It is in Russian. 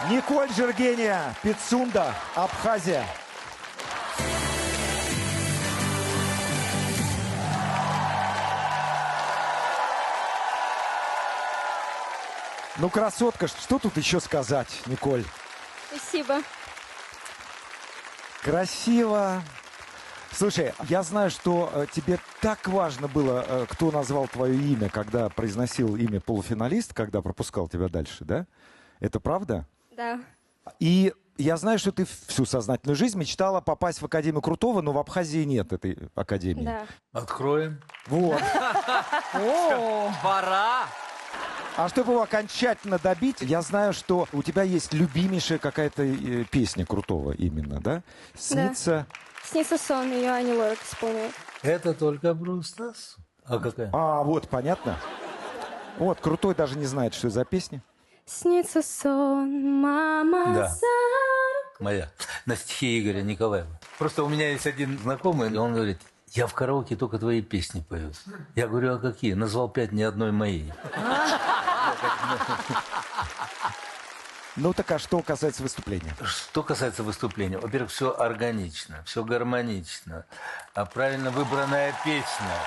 Николь Жиргения, Пицунда, Абхазия. Ну, красотка, что тут еще сказать, Николь? Спасибо. Красиво. Слушай, я знаю, что тебе так важно было, кто назвал твое имя, когда произносил имя полуфиналист, когда пропускал тебя дальше, да? Это правда? Да. И я знаю, что ты всю сознательную жизнь мечтала попасть в Академию Крутого, но в Абхазии нет этой академии. Да. Откроем. Вот. Пора. А чтобы его окончательно добить, я знаю, что у тебя есть любимейшая какая-то песня Крутого именно, да? Снится... Снится сон, ее Ани Лорак исполняет. Это только просто... А какая? А, вот, понятно. Вот, Крутой даже не знает, что за песня. Снится сон, мама Да. за руку. Моя. На стихи Игоря Николаева. Просто у меня есть один знакомый, он говорит, я в караоке только твои песни пою. Я говорю, а какие? Назвал 5, ни одной моей. Ну так а что касается выступления? Что касается выступления, во-первых, все органично, все гармонично, а правильно выбранная песня.